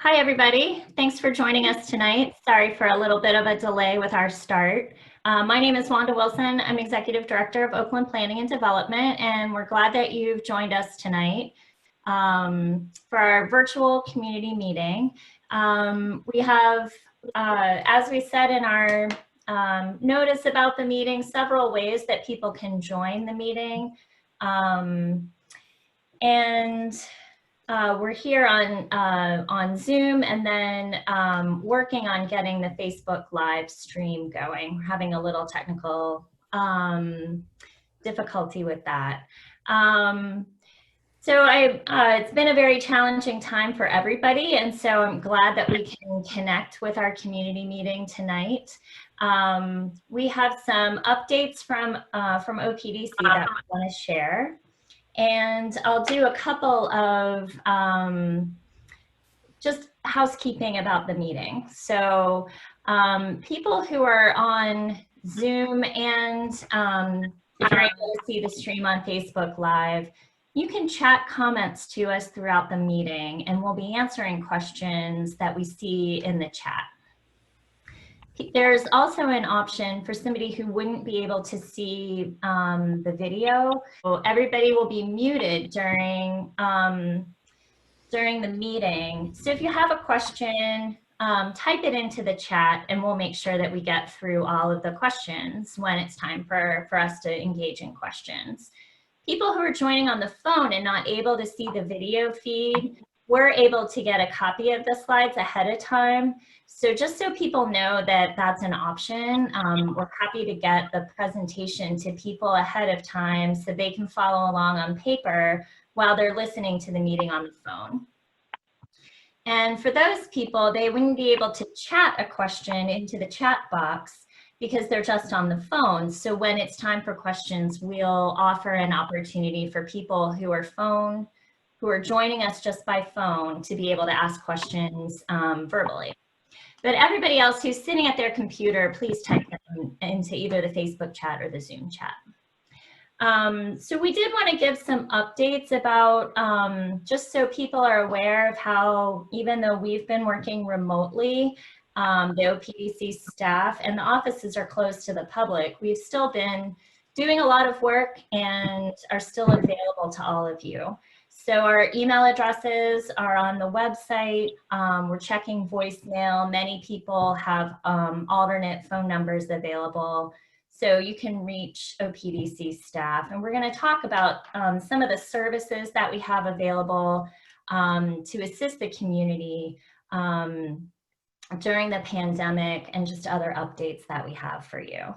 Hi, everybody. Thanks for joining us tonight. Sorry for a little bit of a delay with our start. My name is Wanda Wilson. I'm Executive Director of Oakland Planning and Development, and we're glad that you've joined us tonight for our virtual community meeting. We have, as we said in our notice about the meeting, several ways that people can join the meeting. We're here on Zoom, and then working on getting the Facebook live stream going. We're having a little technical difficulty with that. It's been a very challenging time for everybody, and so I'm glad that we can connect with our community meeting tonight. We have some updates from OPDC that we want to share. And I'll do a couple of just housekeeping about the meeting. So people who are on Zoom and if you're able to see the stream on Facebook Live, you can chat comments to us throughout the meeting, and we'll be answering questions that we see in the chat. There's also an option for somebody who wouldn't be able to see the video. So everybody will be muted during the meeting. So if you have a question, type it into the chat, and we'll make sure that we get through all of the questions when it's time for us to engage in questions. People who are joining on the phone and not able to see the video feed, we're able to get a copy of the slides ahead of time. So just so people know that that's an option, we're happy to get the presentation to people ahead of time so they can follow along on paper while they're listening to the meeting on the phone. And for those people, they wouldn't be able to chat a question into the chat box because they're just on the phone. So when it's time for questions, we'll offer an opportunity for people who are joining us just by phone to be able to ask questions verbally. But everybody else who's sitting at their computer, please type them into either the Facebook chat or the Zoom chat. So we did want to give some updates about, just so people are aware of how, even though we've been working remotely, the OPDC staff and the offices are closed to the public, we've still been doing a lot of work and are still available to all of you. So our email addresses are on the website. We're checking voicemail. Many people have alternate phone numbers available, so you can reach OPDC staff. And we're going to talk about some of the services that we have available to assist the community during the pandemic, and just other updates that we have for you.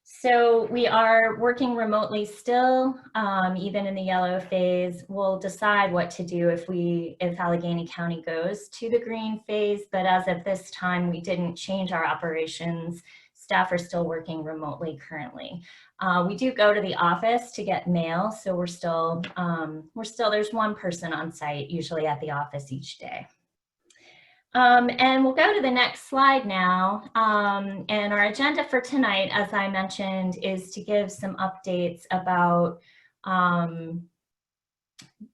So we are working remotely still, even in the yellow phase. We'll decide what to do if Allegheny County goes to the green phase, but as of this time, we didn't change our operations. Staff are still working remotely currently. We do go to the office to get mail, so we're still there's one person on site usually at the office each day. And we'll go to the next slide now. And our agenda for tonight, as I mentioned, is to give some updates about,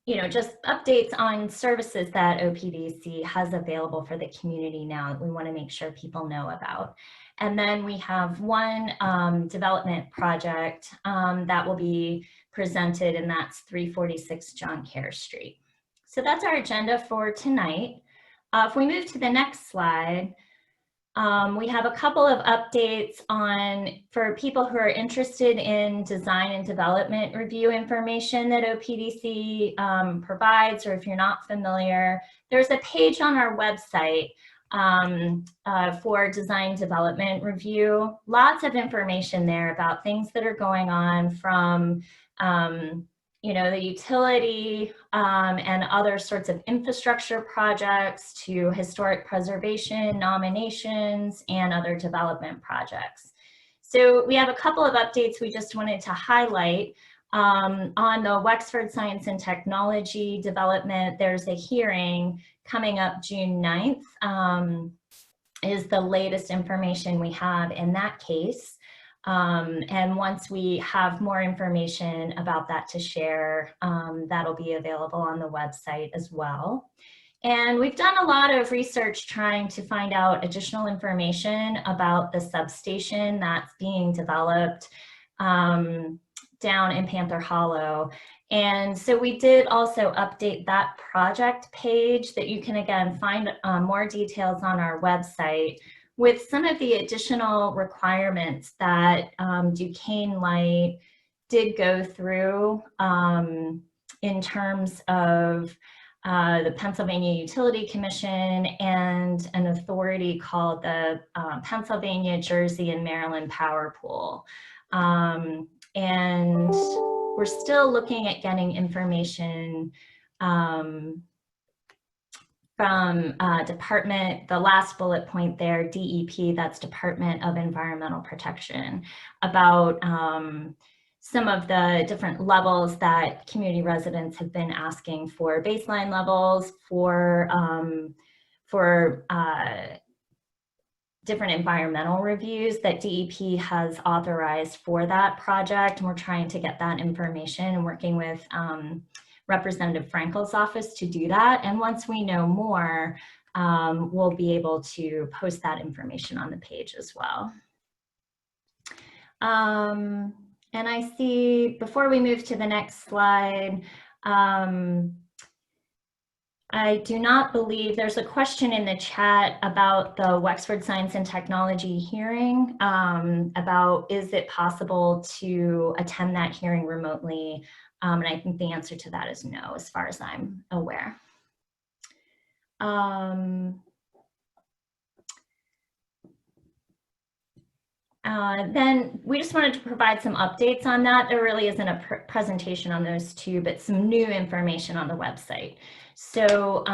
just updates on services that OPDC has available for the community now that we want to make sure people know about. And then we have one development project that will be presented, and that's 346 Joncaire Street. So that's our agenda for tonight. If we move to the next slide, we have a couple of updates for people who are interested in design and development review information that OPDC provides, or if you're not familiar, there's a page on our website for design development review. Lots of information there about things that are going on from the utility and other sorts of infrastructure projects to historic preservation, nominations, and other development projects. So we have a couple of updates we just wanted to highlight. On the Wexford Science and Technology development, there's a hearing coming up June 9th, is the latest information we have in that case. And once we have more information about that to share, that'll be available on the website as well. And we've done a lot of research trying to find out additional information about the substation that's being developed down in Panther Hollow. And so we did also update that project page that you can again find more details on our website with some of the additional requirements that Duquesne Light did go through in terms of the Pennsylvania Utility Commission and an authority called the Pennsylvania, Jersey, and Maryland Power Pool. And we're still looking at getting information from department, the last bullet point there, DEP, that's Department of Environmental Protection, about some of the different levels that community residents have been asking for, baseline levels for different environmental reviews that DEP has authorized for that project. And we're trying to get that information and working with Representative Frankel's office to do that. And once we know more, we'll be able to post that information on the page as well. And I see, before we move to the next slide, I do not believe there's a question in the chat about the Wexford Science and Technology hearing, about is it possible to attend that hearing remotely? And I think the answer to that is no, as far as I'm aware. Then we just wanted to provide some updates on that. There really isn't a presentation on those two, but some new information on the website. So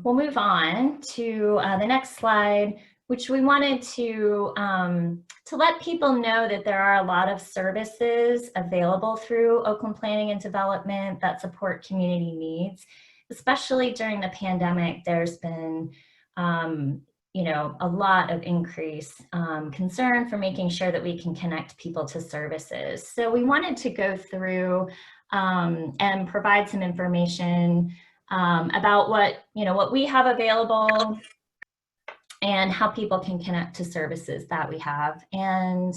we'll move on to the next slide, which we wanted to let people know that there are a lot of services available through Oakland Planning and Development that support community needs. Especially during the pandemic, there's been you know, a lot of increased concern for making sure that we can connect people to services. So we wanted to go through and provide some information about what, you know, what we have available and how people can connect to services that we have. And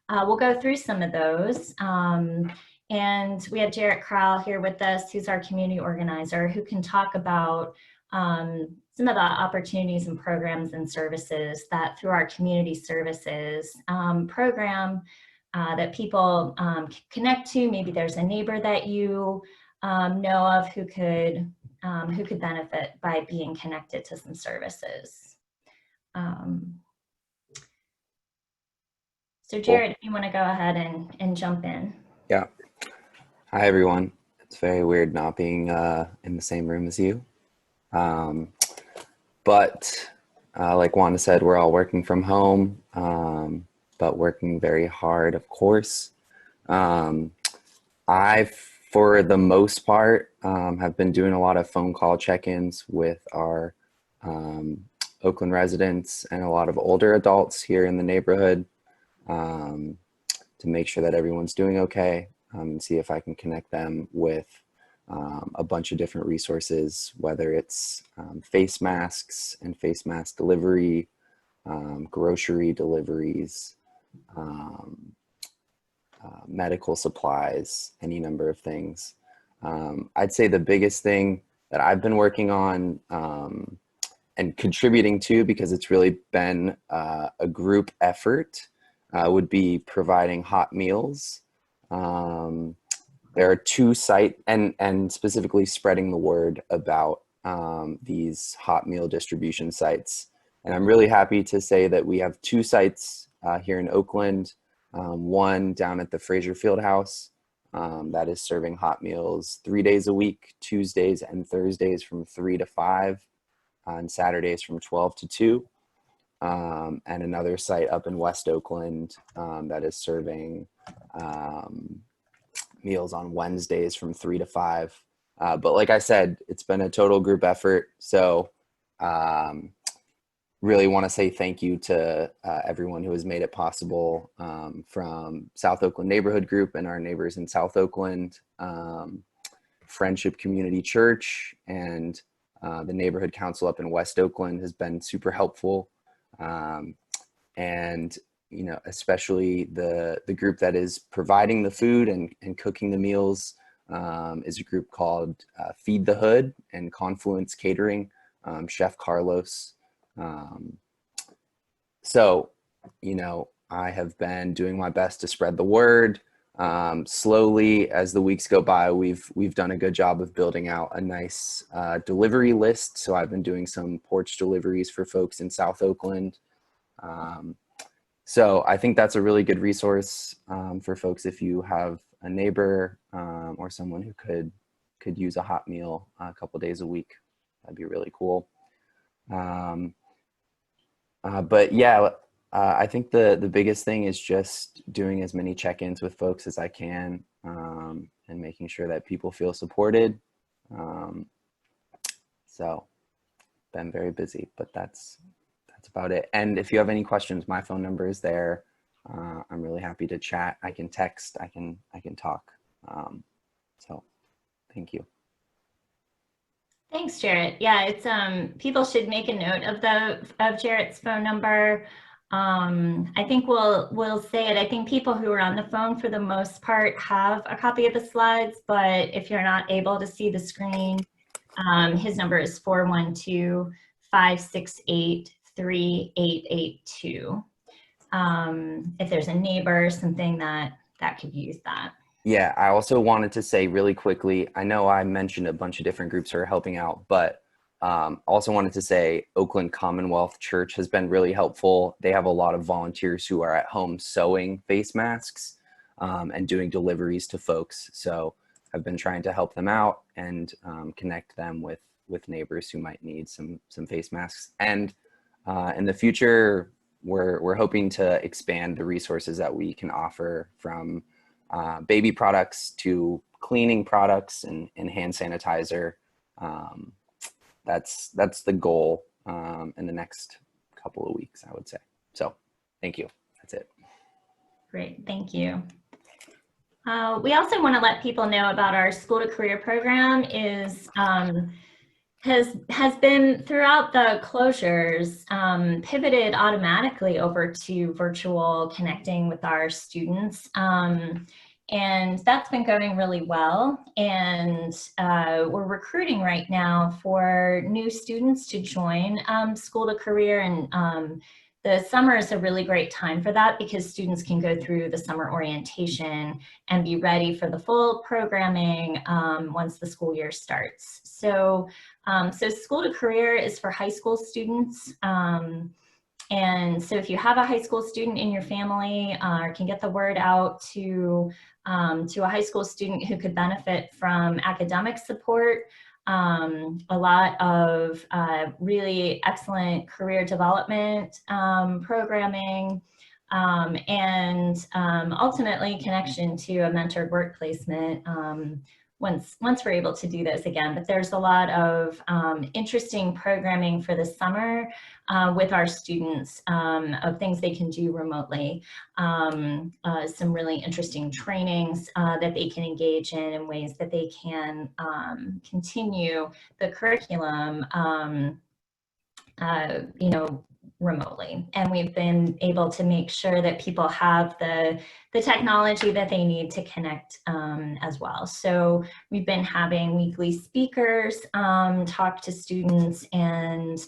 we'll go through some of those. And we have Jarrett Crowell here with us, who's our community organizer, who can talk about some of the opportunities and programs and services that through our community services program that people can connect to. Maybe there's a neighbor that you know of who could benefit by being connected to some services. So Jared, if you want to go ahead and jump in. Yeah. Hi, everyone. It's very weird not being in the same room as you. But like Wanda said, we're all working from home, but working very hard, of course. I, for the most part, have been doing a lot of phone call check-ins with our Oakland residents and a lot of older adults here in the neighborhood to make sure that everyone's doing okay, and see if I can connect them with a bunch of different resources, whether it's face masks and face mask delivery, grocery deliveries, medical supplies, any number of things. I'd say the biggest thing that I've been working on and contributing to, because it's really been a group effort, would be providing hot meals. There are two sites, and specifically spreading the word about these hot meal distribution sites. And I'm really happy to say that we have two sites here in Oakland, one down at the Fraser Field House that is serving hot meals 3 days a week, Tuesdays and Thursdays from 3 to 5, on Saturdays from 12 to 2. And another site up in West Oakland that is serving meals on Wednesdays from 3 to 5. But like I said, it's been a total group effort. So really want to say thank you to everyone who has made it possible, from South Oakland Neighborhood Group and our neighbors in South Oakland, Friendship Community Church, and The neighborhood council up in West Oakland has been super helpful. And you know, especially the group that is providing the food and cooking the meals is a group called Feed the Hood and Confluence Catering, Chef Carlos. So, you know, I have been doing my best to spread the word. Slowly, as the weeks go by, we've done a good job of building out a nice delivery list. So I've been doing some porch deliveries for folks in South Oakland. So I think that's a really good resource for folks if you have a neighbor or someone who could use a hot meal a couple days a week. That'd be really cool. But yeah, I think the biggest thing is just doing as many check-ins with folks as I can and making sure that people feel supported. So been very busy, but that's about it. And if you have any questions, my phone number is there. I'm really happy to chat. I can text, I can talk. So thank you. Thanks, Jarrett. Yeah, it's people should make a note of Jarrett's phone number. I think we'll say it. I think people who are on the phone for the most part have a copy of the slides, but if you're not able to see the screen, his number is 412-568-3882. If there's a neighbor, something that could use that. Yeah, I also wanted to say really quickly, I know I mentioned a bunch of different groups who are helping out, but also wanted to say Oakland Commonwealth Church has been really helpful. They have a lot of volunteers who are at home sewing face masks and doing deliveries to folks. So I've been trying to help them out and connect them with neighbors who might need some face masks. And in the future, we're hoping to expand the resources that we can offer, from baby products to cleaning products and hand sanitizer. That's the goal in the next couple of weeks, I would say. So thank you. That's it. Great, thank you. We also want to let people know about our School to Career program has been, throughout the closures, pivoted automatically over to virtual connecting with our students. And that's been going really well. And we're recruiting right now for new students to join School to Career. And the summer is a really great time for that, because students can go through the summer orientation and be ready for the full programming once the school year starts. So, so School to Career is for high school students. And so if you have a high school student in your family, or can get the word out to a high school student who could benefit from academic support, a lot of really excellent career development programming, and ultimately connection to a mentored work placement once we're able to do this again. But there's a lot of interesting programming for the summer with our students, of things they can do remotely, some really interesting trainings that they can engage in, and ways that they can continue the curriculum, you know, remotely. And we've been able to make sure that people have the technology that they need to connect as well. So we've been having weekly speakers talk to students, and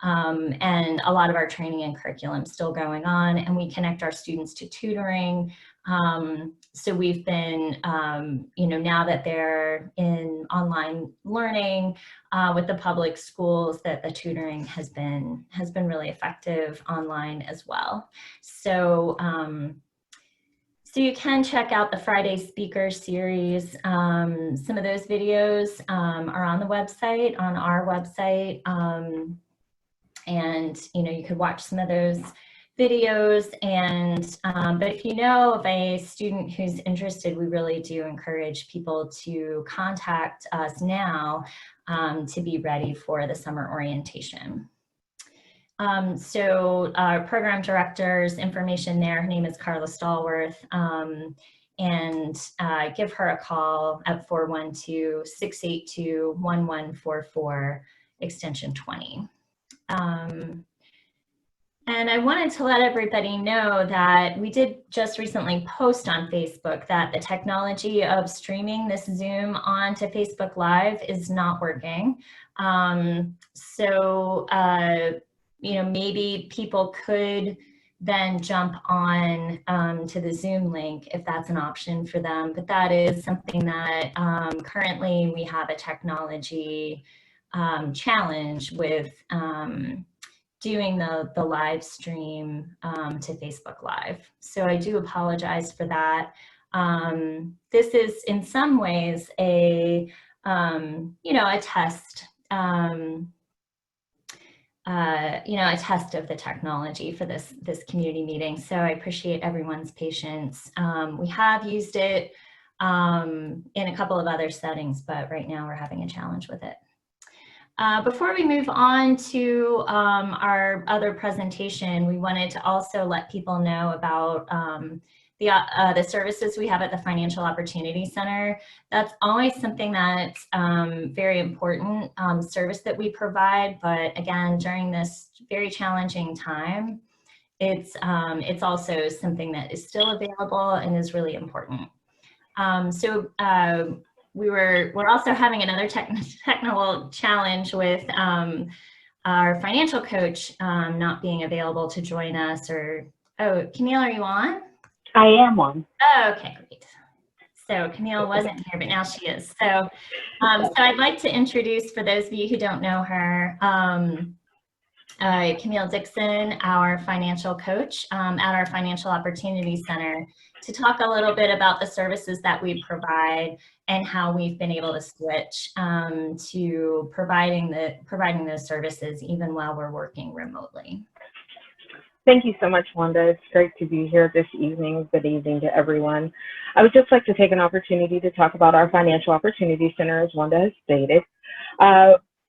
a lot of our training and curriculum still going on, and we connect our students to tutoring. So we've been, you know, now that they're in online learning with the public schools, that the tutoring has been really effective online as well. So, so you can check out the Friday Speaker Series. Some of those videos are on the website, on our website. And, you know, you could watch some of those videos. And but if you know of a student who's interested, we really do encourage people to contact us now to be ready for the summer orientation. So our program director's information there, her name is Carla Stallworth, and give her a call at 412-682-1144. extension 20. And I wanted to let everybody know that we did just recently post on Facebook that the technology of streaming this Zoom onto Facebook Live is not working. You know, maybe people could then jump on to the Zoom link if that's an option for them. But that is something that currently we have a technology challenge with doing the live stream to Facebook Live. So I do apologize for that. This is in some ways a, you know, a test, you know, a test of the technology for this community meeting. So I appreciate everyone's patience. We have used it in a couple of other settings, but right now we're having a challenge with it. Before we move on to our other presentation, we wanted to also let people know about the services we have at the Financial Opportunity Center. That's always something that's very important service that we provide, but again, during this very challenging time, it's also something that is still available and is really important. We're also having another technical challenge with our financial coach not being available to join us. Oh, Camille, are you on? I am on. Oh, okay, great. So Camille wasn't here, but now she is. So, so I'd like to introduce, for those of you who don't know her, Camille Dixon, our financial coach at our Financial Opportunity Center, to talk a little bit about the services that we provide and how we've been able to switch to providing those services even while we're working remotely. Thank you so much, Wanda. It's great to be here this evening. Good evening to everyone. I would just like to take an opportunity to talk about our Financial Opportunity Center, as Wanda has stated.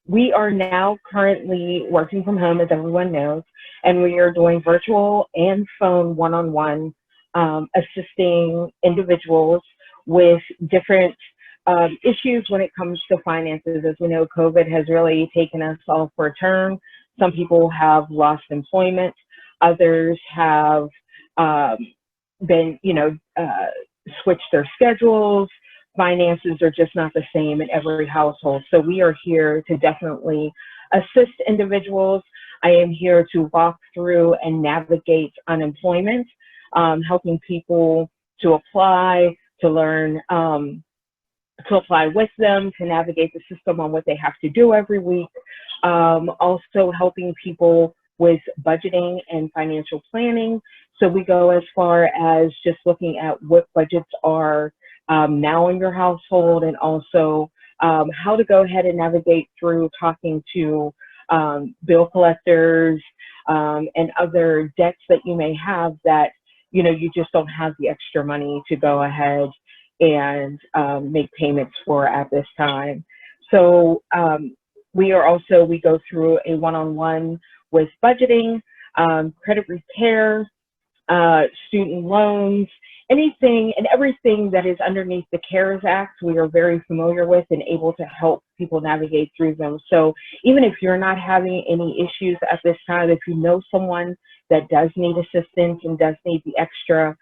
We are now currently working from home, as everyone knows, and we are doing virtual and phone one-on-one assisting individuals with different issues when it comes to finances. As we know, COVID has really taken us all for a turn. Some people have lost employment. Others have been, switched their schedules. Finances are just not the same in every household. So we are here to definitely assist individuals. I am here to walk through and navigate unemployment, helping people to apply, to learn, to apply with them, to navigate the system on what they have to do every week. Also helping people with budgeting and financial planning. So we go as far as just looking at what budgets are now in your household, and also how to go ahead and navigate through talking to bill collectors and other debts that you may have that, you just don't have the extra money to go ahead and make payments for at this time. So we go through a one-on-one with budgeting, credit repair, student loans, anything and everything that is underneath the CARES Act, we are very familiar with and able to help people navigate through them. So even if you're not having any issues at this time, if you know someone that does need assistance and does need the extra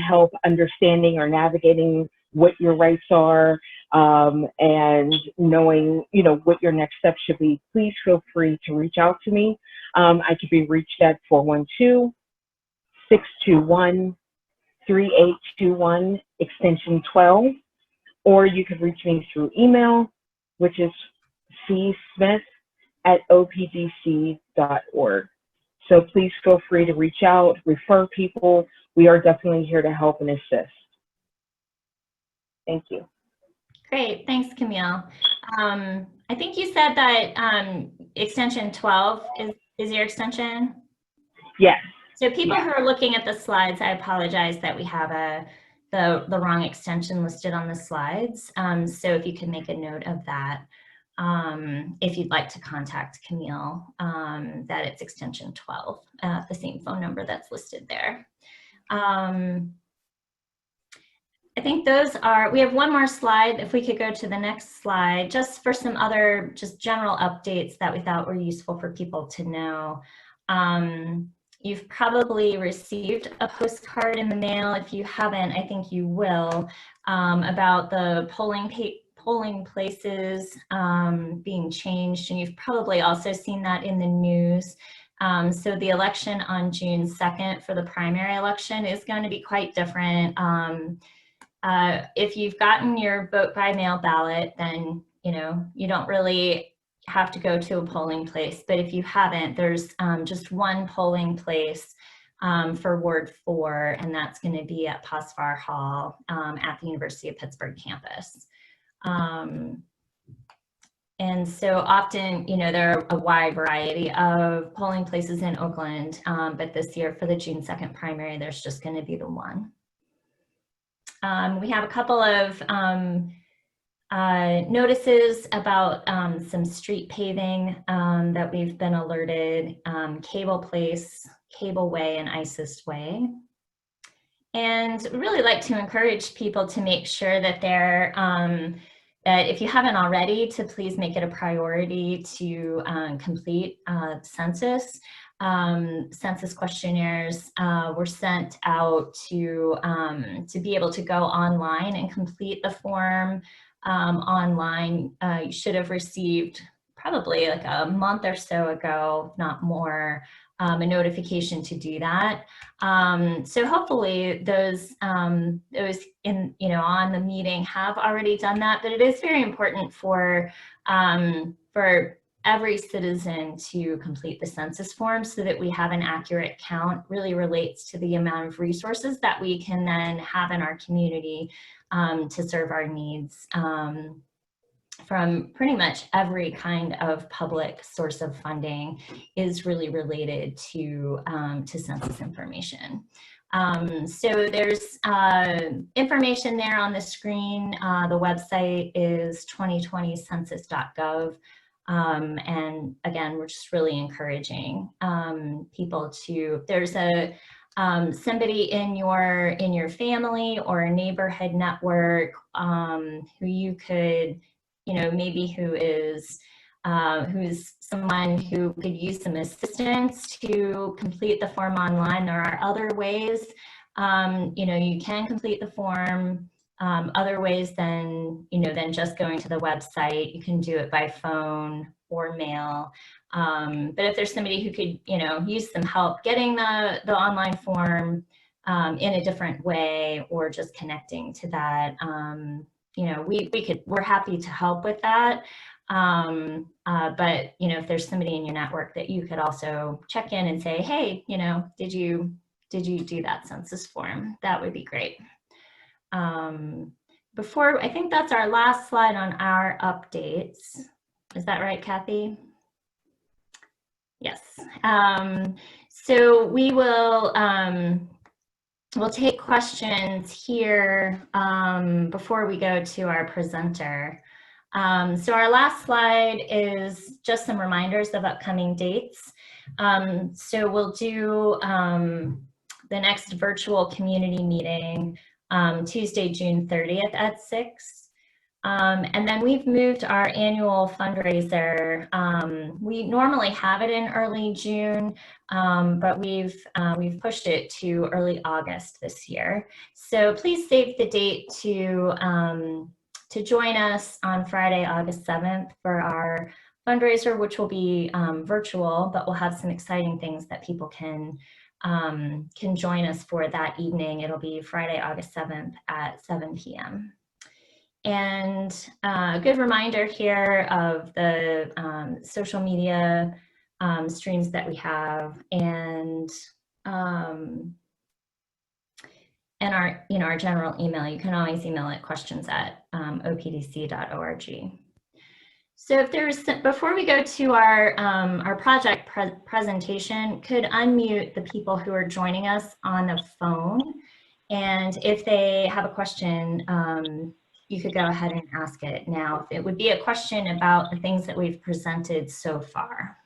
help understanding or navigating what your rights are and knowing, what your next step should be, please feel free to reach out to me. I could be reached at 412-621-3821, extension 12, or you could reach me through email, which is csmith@opdc.org. So please feel free to reach out, refer people. We are definitely here to help and assist. Thank you. Great, thanks, Camille. I think you said that extension 12 is your extension? Yes. So people who are looking at the slides, I apologize that we have the wrong extension listed on the slides. So if you can make a note of that, if you'd like to contact Camille, that it's extension 12, the same phone number that's listed there. I think those are, we have one more slide. If we could go to the next slide, just for some other just general updates that we thought were useful for people to know. You've probably received a postcard in the mail. If you haven't, I think you will, about the polling places being changed, and you've probably also seen that in the news. So the election on June 2nd for the primary election is going to be quite different. If you've gotten your vote by mail ballot, then you don't really have to go to a polling place. But if you haven't, there's just one polling place for Ward 4, and that's going to be at Posvar Hall at the University of Pittsburgh campus. And so often, there are a wide variety of polling places in Oakland, but this year for the June 2nd primary, there's just going to be the one. We have a couple of notices about some street paving that we've been alerted, Cable Place, Cable Way, and Isis Way. And really like to encourage people to make sure that they're, that if you haven't already, to please make it a priority to complete census. Census questionnaires were sent out to be able to go online and complete the form online. You should have received probably like a month or so ago, if not more, a notification to do that. So hopefully those on the meeting have already done that, but it is very important for every citizen to complete the census form so that we have an accurate count. Really relates to the amount of resources that we can then have in our community to serve our needs from pretty much every kind of public source of funding is really related to census information. So there's information there on the screen. The website is 2020census.gov. And again, we're just really encouraging people to, there's a somebody in your family or a neighborhood network who you could, maybe who's someone who could use some assistance to complete the form online. There are other ways, you can complete the form other ways than just going to the website. You can do it by phone or mail. But if there's somebody who could, use some help getting the online form in a different way, or just connecting to that, we're happy to help with that. But if there's somebody in your network that you could also check in and say, hey, did you do that census form? That would be great. I think that's our last slide on our updates. Is that right, Kathy? Yes. So we will we'll take questions here before we go to our presenter. So our last slide is just some reminders of upcoming dates. So we'll do the next virtual community meeting Tuesday, June 30th at 6. And then we've moved our annual fundraiser. We normally have it in early June, but we've pushed it to early August this year. So please save the date to join us on Friday, August 7th for our fundraiser, which will be virtual, but we'll have some exciting things that people can join us for that evening. It'll be Friday, August 7th at 7 p.m. And a good reminder here of the social media streams that we have, and our general email. You can always email at questions@opdc.org. So if there's, before we go to our project presentation, could unmute the people who are joining us on the phone. And if they have a question, you could go ahead and ask it now. It would be a question about the things that we've presented so far.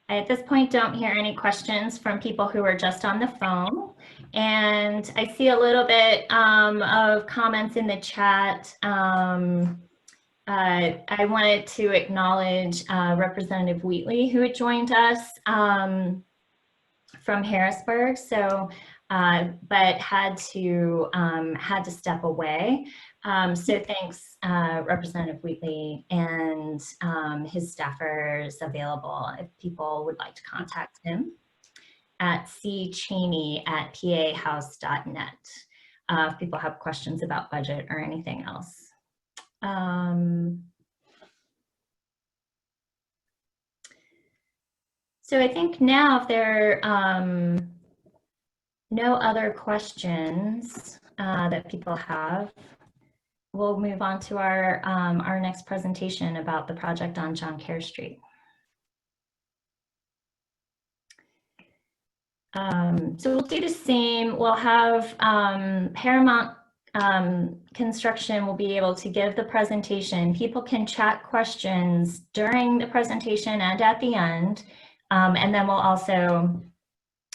I, at this point, don't hear any questions from people who are just on the phone. And I see a little bit of comments in the chat. I wanted to acknowledge Representative Wheatley, who had joined us from Harrisburg. So, but had to step away. So thanks, Representative Wheatley, and his staffers available if people would like to contact him at cchaney@pahouse.net if people have questions about budget or anything else. So I think now if there are no other questions that people have, we'll move on to our next presentation about the project on Joncaire Street. So we'll do the same. We'll have Paramount Construction will be able to give the presentation. People can chat questions during the presentation and at the end. And then we'll also,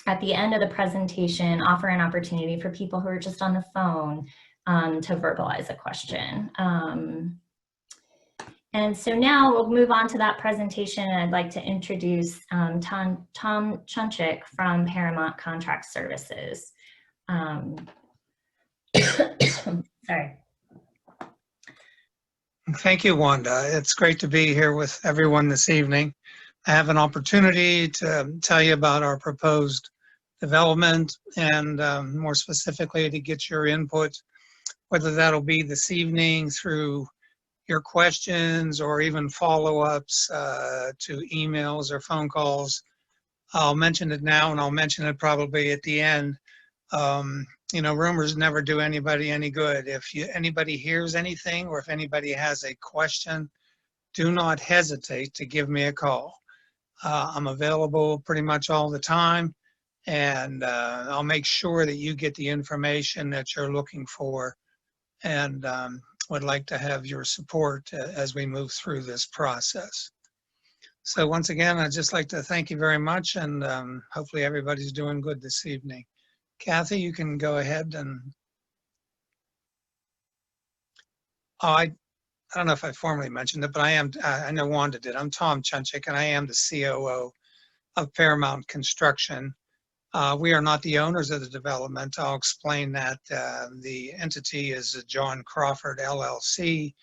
at the end of the presentation, offer an opportunity for people who are just on the phone to verbalize a question. And so now we'll move on to that presentation. And I'd like to introduce Tom Chunchick from Paramount Contract Services. Sorry. Thank you, Wanda. It's great to be here with everyone this evening. I have an opportunity to tell you about our proposed development and more specifically to get your input, whether that'll be this evening through your questions or even follow-ups to emails or phone calls. I'll mention it now and I'll mention it probably at the end. You know, rumors never do anybody any good. If anybody hears anything or if anybody has a question, do not hesitate to give me a call. I'm available pretty much all the time, and I'll make sure that you get the information that you're looking for, and would like to have your support as we move through this process. So once again, I'd just like to thank you very much, and hopefully everybody's doing good this evening. Kathy, you can go ahead and, I don't know if I formally mentioned it, but I know Wanda did. I'm Tom Chunchick, and I am the COO of Paramount Construction. We are not the owners of the development. I'll explain that. The entity is John Crawford LLC,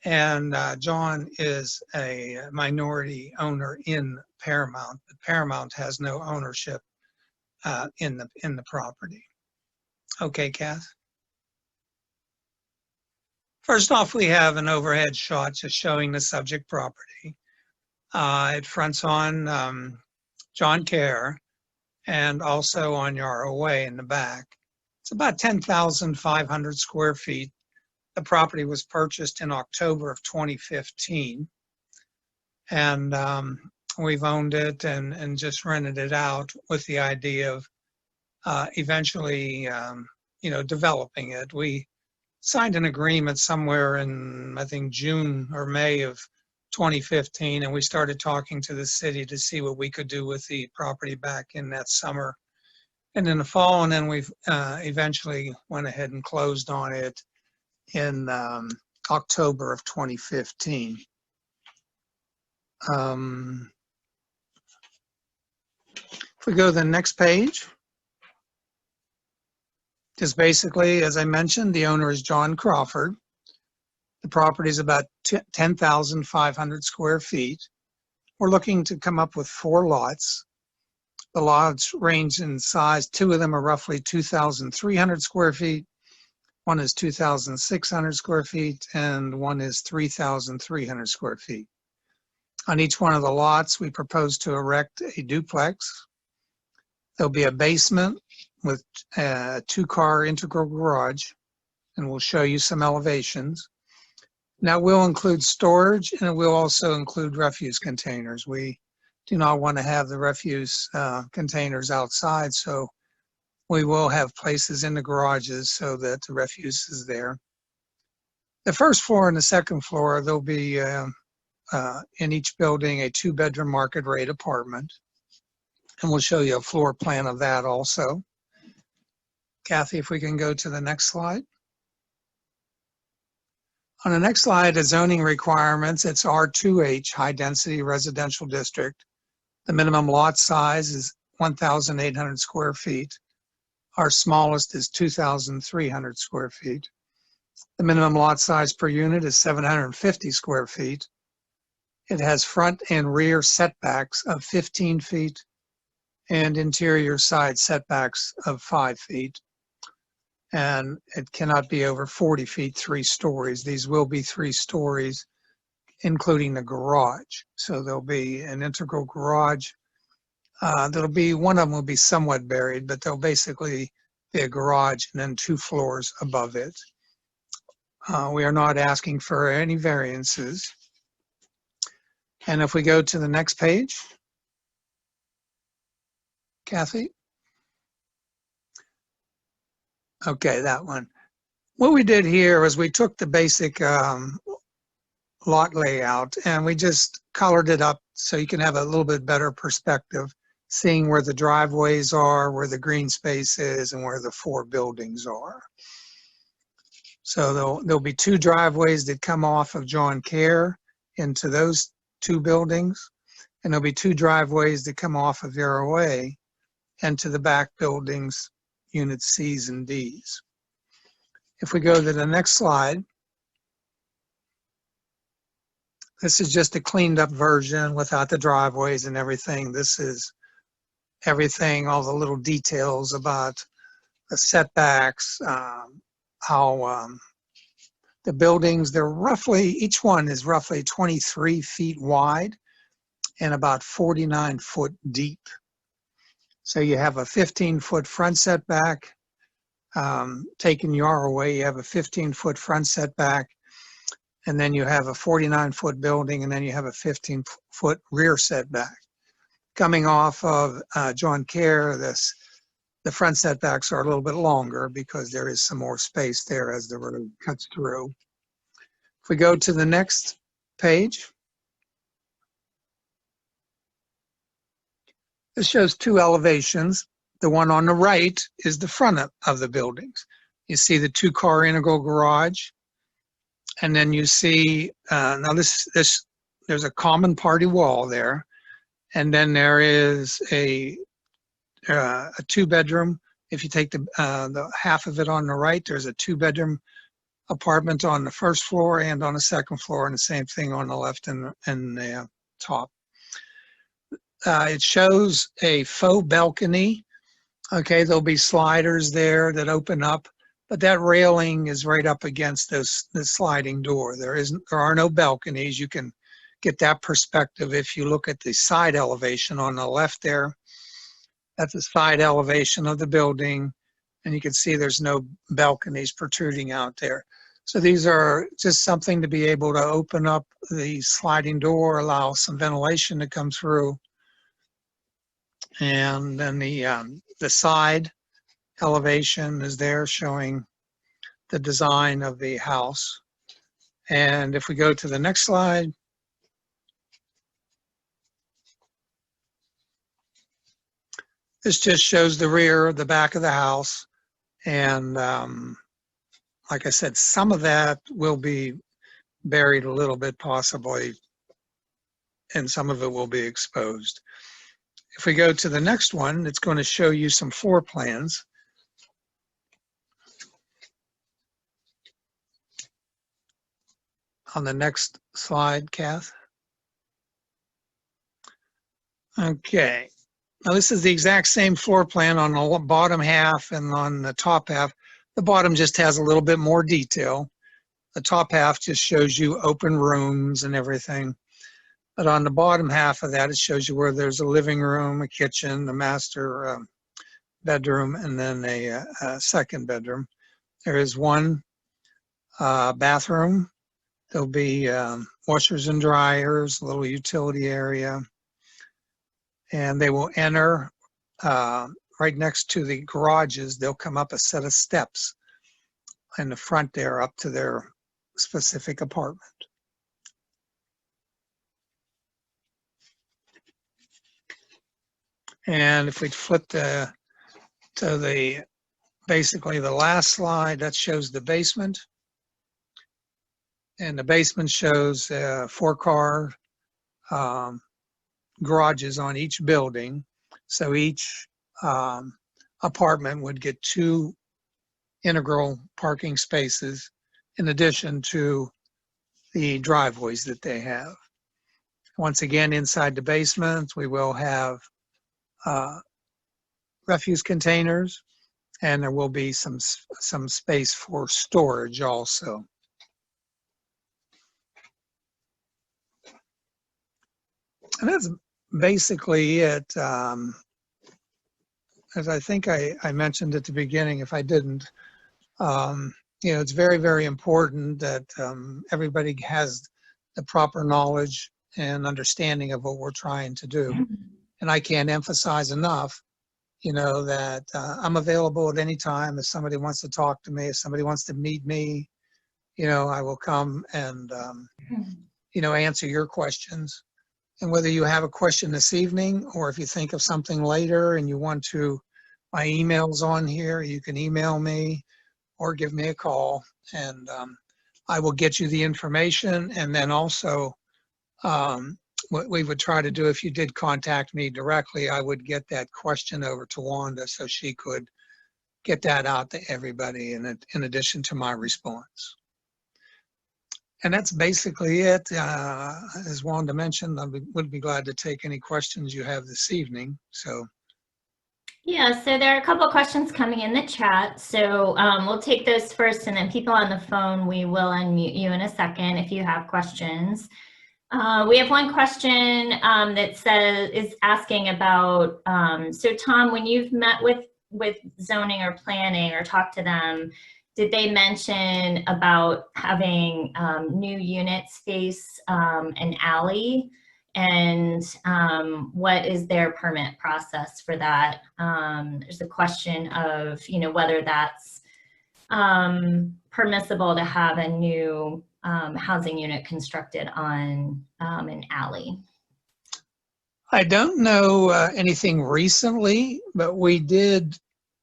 and John is a minority owner in Paramount, but Paramount has no ownership in the property. Okay, Kath. First off, we have an overhead shot just showing the subject property. It fronts on Joncaire and also on Yarrow Way in the back. It's about 10,500 square feet. The property was purchased in October of 2015. And we've owned it and just rented it out with the idea of eventually, you know, developing it. We signed an agreement somewhere in, I think, June or May of 2015, and we started talking to the city to see what we could do with the property back in that summer and in the fall, and then we've eventually went ahead and closed on it in October of 2015. If we go to the next page, just basically, as I mentioned, the owner is John Crawford. The property is about 10,500 square feet. We're looking to come up with 4 lots. The lots range in size. 2 of them are roughly 2,300 square feet. 1 is 2,600 square feet, and 1 is 3,300 square feet. On each one of the lots, we propose to erect a duplex. There'll be a basement with a 2-car integral garage, and we'll show you some elevations. Now, we'll include storage, and it will also include refuse containers. We do not want to have the refuse containers outside, so we will have places in the garages so that the refuse is there. The first floor and the second floor, there'll be in each building a 2-bedroom market rate apartment. And we'll show you a floor plan of that also. Kathy, if we can go to the next slide. On the next slide, the zoning requirements, it's R2H, high density residential district. The minimum lot size is 1,800 square feet. Our smallest is 2,300 square feet. The minimum lot size per unit is 750 square feet. It has front and rear setbacks of 15 feet and interior side setbacks of 5 feet. And it cannot be over 40 feet, 3 stories. These will be 3 stories, including the garage. So there'll be an integral garage. There'll be, one of them will be somewhat buried, but there'll basically be a garage and then 2 floors above it. We are not asking for any variances. And if we go to the next page, Kathy. Okay, that one. What we did here was we took the basic lot layout and we just colored it up so you can have a little bit better perspective, seeing where the driveways are, where the green space is, and where the 4 buildings are. So there'll be 2 driveways that come off of Joncaire into those 2 buildings, and there'll be 2 driveways that come off of Riazzi into the back buildings, units C's and D's. If we go to the next slide, this is just a cleaned up version without the driveways and everything. This is everything, all the little details about the setbacks, how the buildings, they're roughly, each one is roughly 23 feet wide and about 49 foot deep. So you have a 15-foot front setback. Taking your away, you have a 15-foot front setback, and then you have a 49-foot building, and then you have a 15-foot rear setback. Coming off of Joncaire, the front setbacks are a little bit longer because there is some more space there as the road cuts through. If we go to the next page, this shows 2 elevations. The one on the right is the front of the buildings. You see the 2-car integral garage, and then you see now there's a common party wall there, and then there is a 2-bedroom. If you take the half of it on the right, there's a 2-bedroom apartment on the first floor and on the second floor, and the same thing on the left and the top. It shows a faux balcony. Okay, there'll be sliders there that open up, but that railing is right up against the sliding door. There are no balconies. You can get that perspective if you look at the side elevation on the left there. That's the side elevation of the building, and you can see there's no balconies protruding out there. So these are just something to be able to open up the sliding door, allow some ventilation to come through. And then the side elevation is there showing the design of the house. And if we go to the next slide, this just shows the rear, the back of the house. And like I said, some of that will be buried a little bit possibly, and some of it will be exposed. If we go to the next one, it's going to show you some floor plans. On the next slide, Kath. Okay. Now this is the exact same floor plan on the bottom half and on the top half. The bottom just has a little bit more detail. The top half just shows you open rooms and everything. But on the bottom half of that, it shows you where there's a living room, a kitchen, a master bedroom, and then a second bedroom. There is one bathroom. There'll be washers and dryers, a little utility area. And they will enter right next to the garages. They'll come up a set of steps in the front there up to their specific apartment. And if we flip to basically the last slide, that shows the basement. And the basement shows 4-car garages on each building. So each apartment would get 2 integral parking spaces in addition to the driveways that they have. Once again, inside the basement, we will have refuse containers, and there will be some space for storage also. And that's basically it. As I think I mentioned at the beginning, if I didn't, you know, it's very, very important that everybody has the proper knowledge and understanding of what we're trying to do. And I can't emphasize enough, you know, that I'm available at any time. If somebody wants to talk to me, if somebody wants to meet me, you know, I will come and, you know, answer your questions. And whether you have a question this evening, or if you think of something later and you want to, my email's on here, you can email me or give me a call, and I will get you the information. And then also, what we would try to do, if you did contact me directly, I would get that question over to Wanda so she could get that out to everybody in addition to my response. And that's basically it. As Wanda mentioned, I would be glad to take any questions you have this evening. So. Yeah, so there are a couple of questions coming in the chat. So we'll take those first, and then people on the phone, we will unmute you in a second if you have questions. We have one question that is asking about, so Tom, when you've met with zoning or planning or talked to them, did they mention about having new units face an alley? And what is their permit process for that? There's a question of, you know, whether that's permissible to have a new housing unit constructed on an alley. I don't know anything recently, but we did,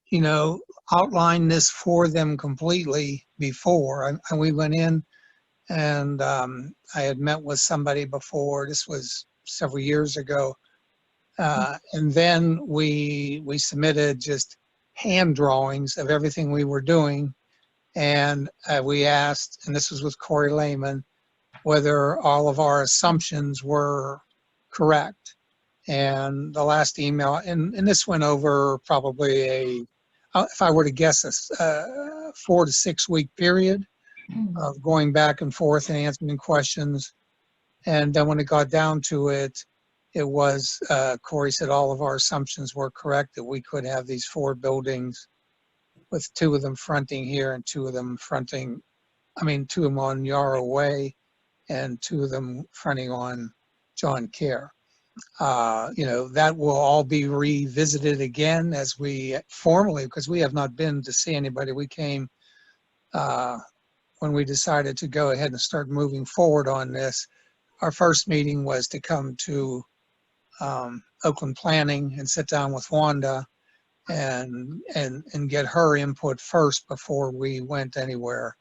you know, outline this for them completely before. And we went in and I had met with somebody before. This was several years ago. And then we submitted just hand drawings of everything we were doing. And we asked, and this was with Corey Lehman, whether all of our assumptions were correct. And the last email, and this went over probably if I were to guess, a 4 to 6 week period of going back and forth and answering questions. And then when it got down to it, it was, Corey said all of our assumptions were correct, that we could have these 4 buildings with 2 of them fronting here and 2 of them fronting, 2 of them on Yarrow Way and 2 of them fronting on Joncaire. You know, that will all be revisited again as we formally, because we have not been to see anybody. We came when we decided to go ahead and start moving forward on this. Our first meeting was to come to Oakland Planning and sit down with Wanda and get her input first before we went anywhere.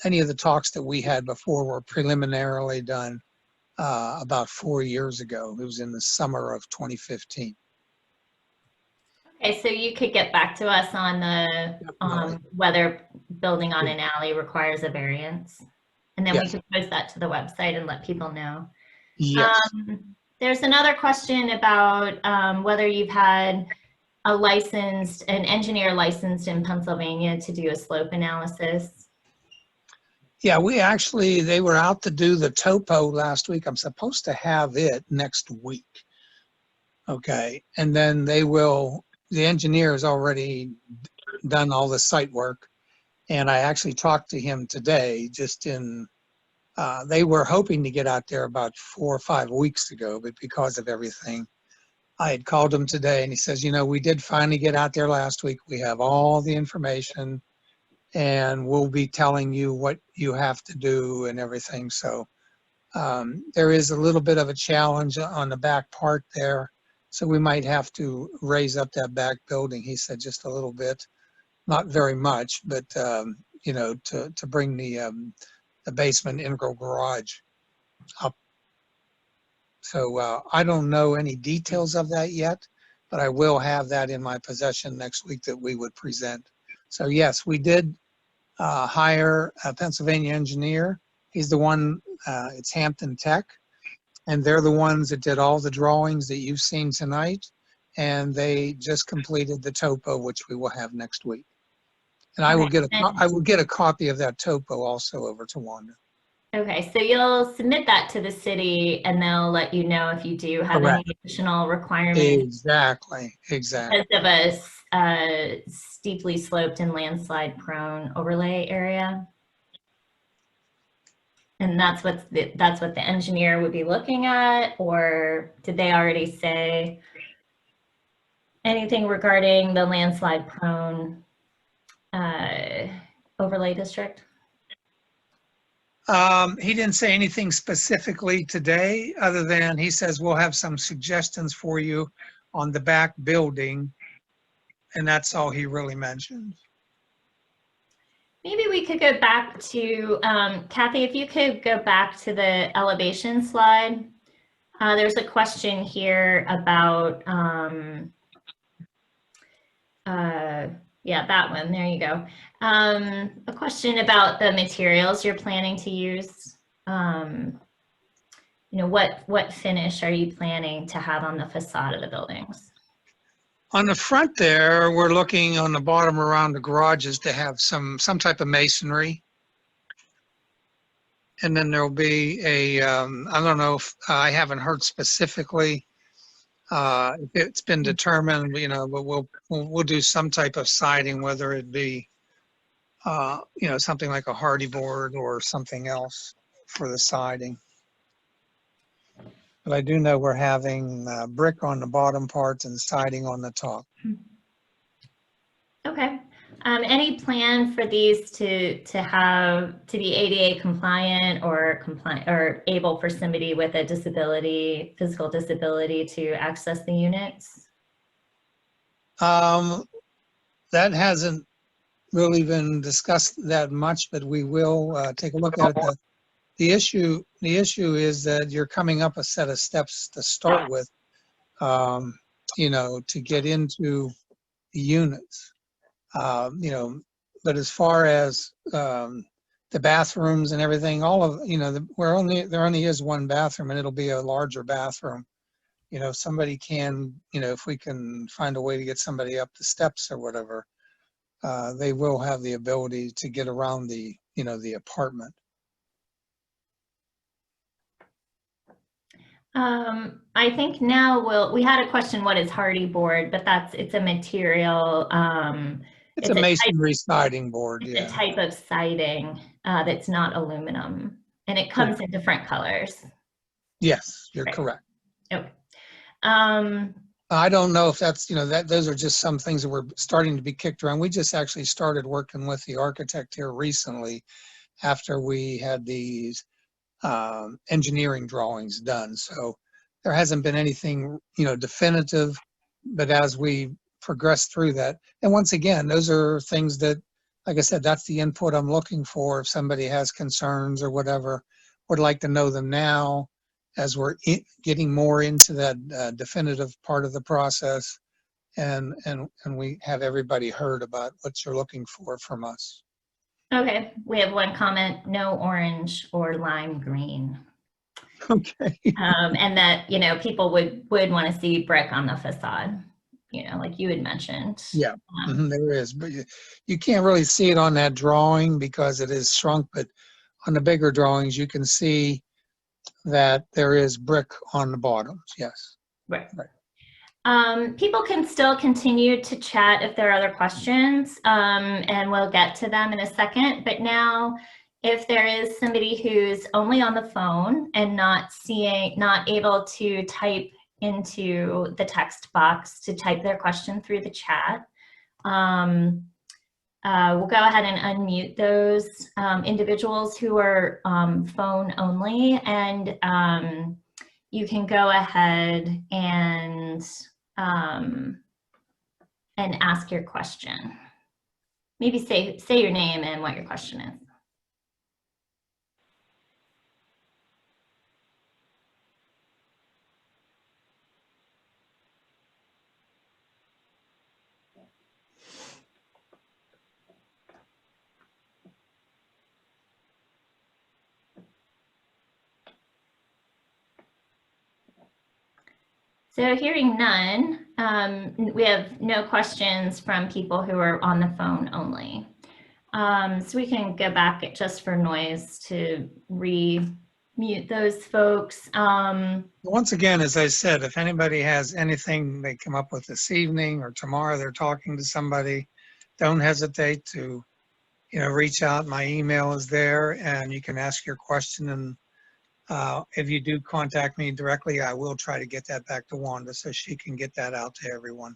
Any of the talks that we had before were preliminarily done about 4 years ago. It was in the summer of 2015. Okay, so you could get back to us on the whether building on an alley requires a variance, and then we could post that to the website and let people know. Yes. There's another question about whether you've had an engineer licensed in Pennsylvania to do a slope analysis. Yeah, they were out to do the topo last week. I'm supposed to have it next week. Okay, and then the engineer has already done all the site work. And I actually talked to him today, they were hoping to get out there about 4 or 5 weeks ago, but because of everything, I had called him today and he says, you know, we did finally get out there last week. We have all the information and we'll be telling you what you have to do and everything. So there is a little bit of a challenge on the back part there. So we might have to raise up that back building, he said, just a little bit, not very much, but, you know, to bring the basement integral garage up. So I don't know any details of that yet, but I will have that in my possession next week that we would present. So yes, we did hire a Pennsylvania engineer. He's the one, it's Hampton Tech, and they're the ones that did all the drawings that you've seen tonight. And they just completed the topo, which we will have next week. And I will get a copy of that topo also over to Wanda. Okay, so you'll submit that to the city and they'll let you know if you do have any additional requirements. Exactly. Because of a steeply sloped and landslide prone overlay area. And that's what the engineer would be looking at, or did they already say anything regarding the landslide prone overlay district? He didn't say anything specifically today, other than he says we'll have some suggestions for you on the back building, and that's all he really mentioned. Maybe we could go back to, Kathy, if you could go back to the elevation slide. There's a question here about, yeah, that one, there you go. A question about the materials you're planning to use. You know, what finish are you planning to have on the facade of the buildings? On the front there, we're looking on the bottom around the garages to have some type of masonry. And then there'll be a, I don't know if I haven't heard specifically if it's been determined, you know, but we'll do some type of siding, whether it be, you know, something like a hardy board or something else for the siding. But I do know we're having brick on the bottom parts and siding on the top. Okay. Any plan for these to be ADA compliant or able for somebody with a disability, physical disability, to access the units? That hasn't really been discussed that much, but we will take a look at it. The issue is that you're coming up a set of steps to start with, you know, to get into the units, you know, but as far as the bathrooms and everything, all of, you know, there only is one bathroom, and it'll be a larger bathroom. You know, somebody can, you know, if we can find a way to get somebody up the steps or whatever, they will have the ability to get around the, you know, the apartment. I think now we had a question, what is hardy board, but it's a material. It's a masonry siding board. It's yeah. a type of siding that's not aluminum, and it comes in different colors. Yes, you're right. Correct. Okay. I don't know if that's, you know, those are just some things that were starting to be kicked around. We just actually started working with the architect here recently after we had these engineering drawings done. So there hasn't been anything, you know, definitive, but as we progress through that, and once again, those are things that, like I said, that's the input I'm looking for. If somebody has concerns or whatever, would like to know them now as we're getting more into that definitive part of the process, and we have everybody heard about what you're looking for from us. Okay, we have one comment, no orange or lime green. Okay. And that, you know, people would want to see brick on the facade, you know, like you had mentioned. Yeah, there is, but you can't really see it on that drawing because it is shrunk, but on the bigger drawings, you can see that there is brick on the bottoms, yes. Right. People can still continue to chat if there are other questions, and we'll get to them in a second. But now, if there is somebody who's only on the phone and not able to type into the text box to type their question through the chat, we'll go ahead and unmute those individuals who are phone only, and you can go ahead and ask your question. Maybe say your name and what your question is. So hearing none, we have no questions from people who are on the phone only. So we can go back just for noise to re-mute those folks. Once again, as I said, if anybody has anything they come up with this evening or tomorrow they're talking to somebody, don't hesitate to, reach out. My email is there and you can ask your question. And if you do contact me directly, I will try to get that back to Wanda so she can get that out to everyone.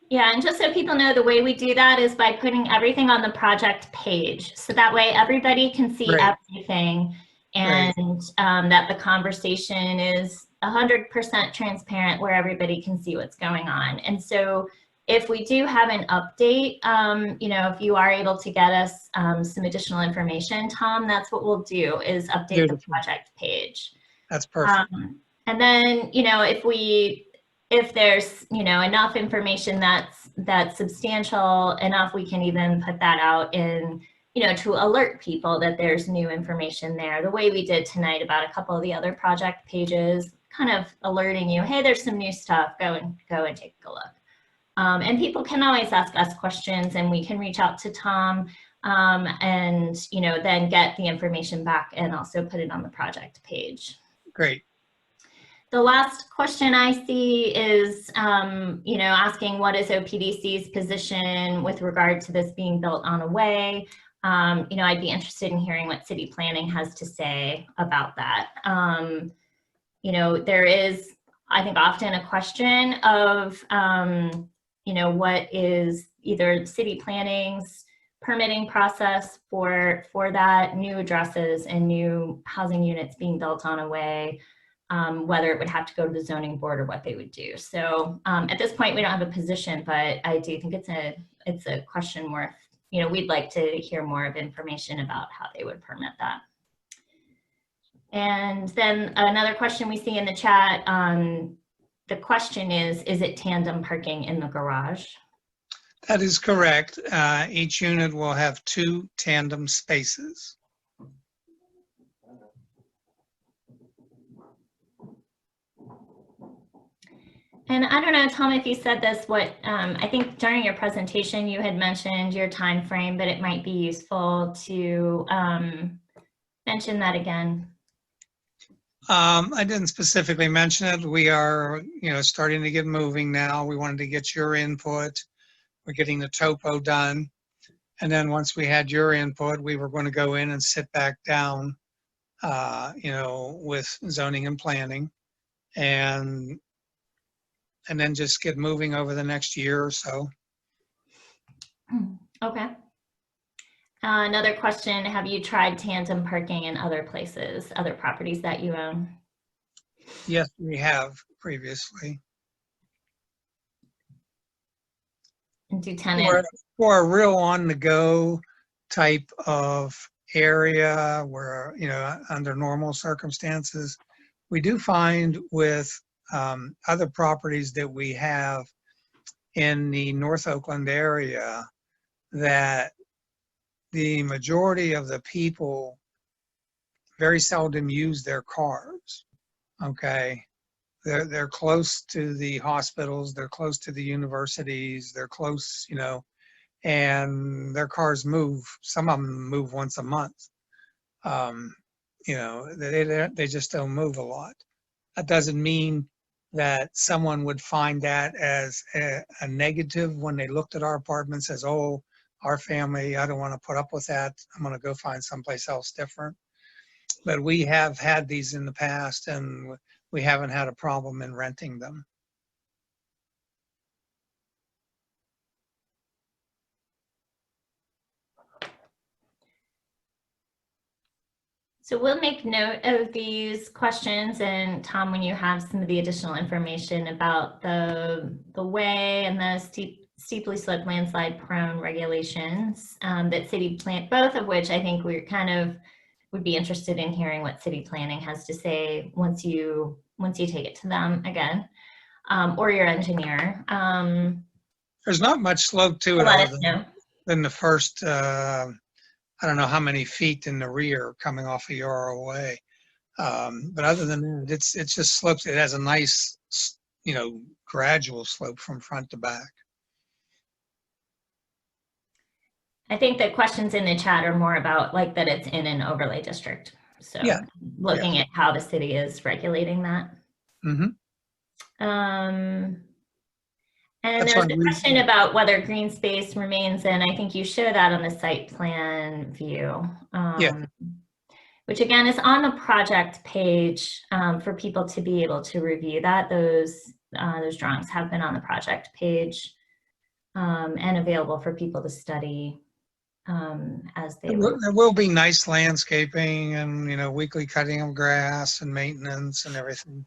Yeah, and just so people know, the way we do that is by putting everything on the project page. So that way everybody can see everything, and that the conversation is 100% transparent where everybody can see what's going on. And so if we do have an update, if you are able to get us some additional information, Tom, that's what we'll do, is update the project page. That's perfect. And then, if there's enough information that's substantial enough, we can even put that out in to alert people that there's new information there, the way we did tonight about a couple of the other project pages, kind of alerting you, hey, there's some new stuff, go and take a look. And people can always ask us questions, and we can reach out to Tom and then get the information back and also put it on the project page. Great. The last question I see is, asking what is OPDC's position with regard to this being built on a way. I'd be interested in hearing what city planning has to say about that. There is, I think, often a question of, what is either city planning's permitting process for that, new addresses and new housing units being built on a way. Whether it would have to go to the zoning board or what they would do. So at this point, we don't have a position, but I do think it's a question worth, we'd like to hear more of information about how they would permit that. And then another question we see in the chat, the question is it tandem parking in the garage? That is correct. Each unit will have 2 tandem spaces. And I don't know, Tom, if you said this, I think during your presentation you had mentioned your time frame, but it might be useful to mention that again. I didn't specifically mention it. We are, starting to get moving now. We wanted to get your input. We're getting the topo done. And then once we had your input, we were going to go in and sit back down, with zoning and planning. And then just get moving over the next year or so. Okay. Another question, have you tried tandem parking in other places, other properties that you own? Yes, we have previously. And do tenants? For a real on-the-go type of area where, under normal circumstances, we do find with other properties that we have in the North Oakland area that the majority of the people very seldom use their cars. Okay, they're close to the hospitals, they're close to the universities, they're close, and their cars move. Some of them move once a month. They just don't move a lot. That doesn't mean that someone would find that as a negative when they looked at our apartments as, oh, our family, I don't want to put up with that. I'm going to go find someplace else different. But we have had these in the past and we haven't had a problem in renting them. So we'll make note of these questions, and Tom, when you have some of the additional information about the way and the steeply sloped landslide prone regulations that city plan, both of which I think we're kind of would be interested in hearing what city planning has to say once you take it to them again, or your engineer. There's not much slope to it Let other us know. than the first, I don't know how many feet in the rear coming off of your ROA. But other than that, it just slopes. It has a nice, gradual slope from front to back. I think the questions in the chat are more about like that it's in an overlay district. So Yeah. looking at how the city is regulating that. Mm-hmm. And That's there's one a reason. question about whether green space remains in. I think you show that on the site plan view. Yeah. Which again is on the project page for people to be able to review that. Those drawings have been on the project page and available for people to study as they There will be nice landscaping and, weekly cutting of grass and maintenance and everything.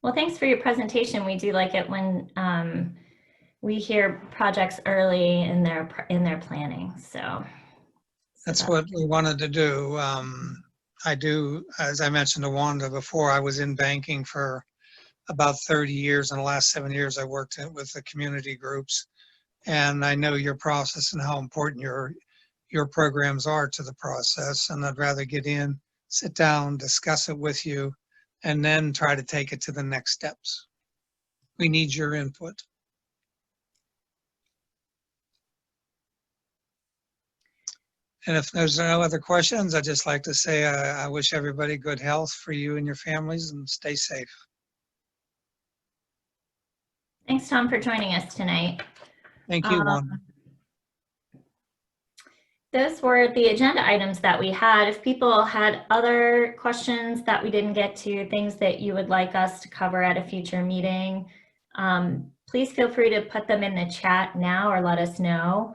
Well, thanks for your presentation. We do like it when we hear projects early in their planning. So That's what we wanted to do. I do, as I mentioned to Wanda before, I was in banking for about 30 years. In the last 7 years, I worked with the community groups, and I know your process and how important your programs are to the process. And I'd rather get in, sit down, discuss it with you, and then try to take it to the next steps. We need your input. And if there's no other questions, I'd just like to say I wish everybody good health for you and your families, and stay safe. thanks, Tom, for joining us tonight. Thank you, Wanda. Those were the agenda items that we had. If people had other questions that we didn't get to, things that you would like us to cover at a future meeting, please feel free to put them in the chat now or let us know.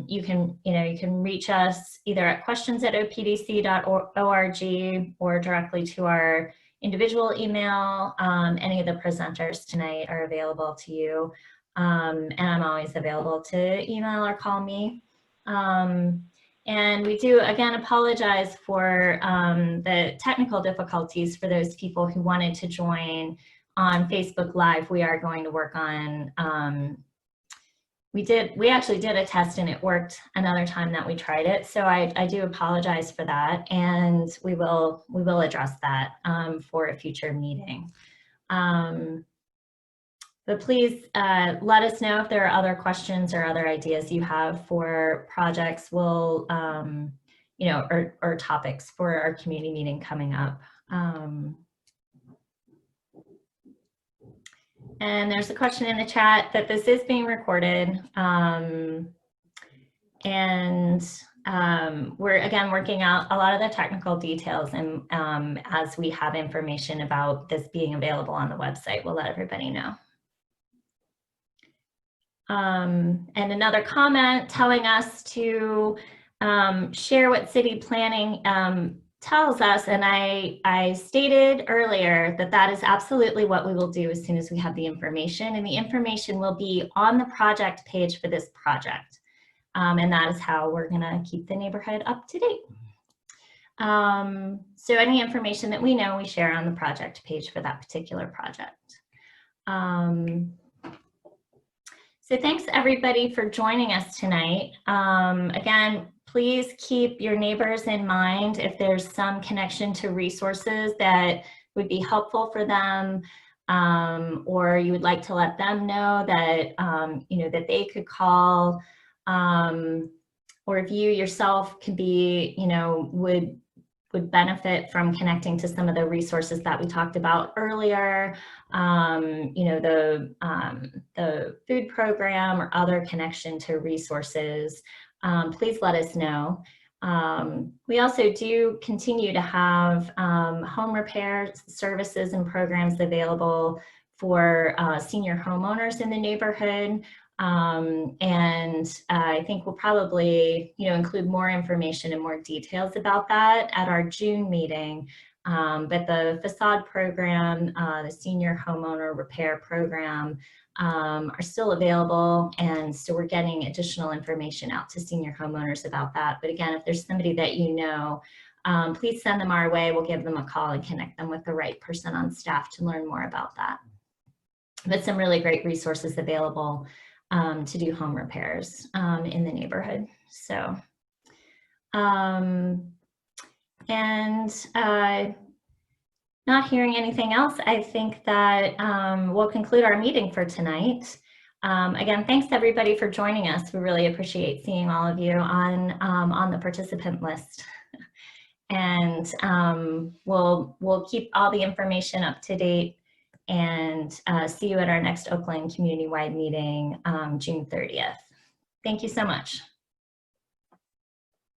You can reach us either at questions@opdc.org or directly to our individual email. Any of the presenters tonight are available to you. And I'm always available to email or call me. And we do, again, apologize for the technical difficulties for those people who wanted to join on Facebook Live. We are going to work on, we actually did a test and it worked another time that we tried it. So I do apologize for that, and we will address that for a future meeting. But please let us know if there are other questions or other ideas you have for projects. We'll, or topics for our community meeting coming up. And there's a question in the chat that this is being recorded. We're again working out a lot of the technical details, and as we have information about this being available on the website, we'll let everybody know. And another comment telling us to share what city planning tells us, and I stated earlier that that is absolutely what we will do as soon as we have the information, and the information will be on the project page for this project, and that is how we're going to keep the neighborhood up to date. So any information that we know, we share on the project page for that particular project. So thanks everybody for joining us tonight. Again, please keep your neighbors in mind if there's some connection to resources that would be helpful for them, or you would like to let them know that, that they could call, or if you yourself could be, would benefit from connecting to some of the resources that we talked about earlier, the food program or other connection to resources, please let us know. We also do continue to have home repair services and programs available for senior homeowners in the neighborhood. And I think we'll probably, include more information and more details about that at our June meeting. But the facade program, the senior homeowner repair program are still available. And so we're getting additional information out to senior homeowners about that. But again, if there's somebody that please send them our way. We'll give them a call and connect them with the right person on staff to learn more about that. But some really great resources available to do home repairs in the neighborhood. So, not hearing anything else, I think that we'll conclude our meeting for tonight. Again, thanks everybody for joining us. We really appreciate seeing all of you on the participant list. And we'll keep all the information up to date and see you at our next Oakland community-wide meeting, June 30th. Thank you so much.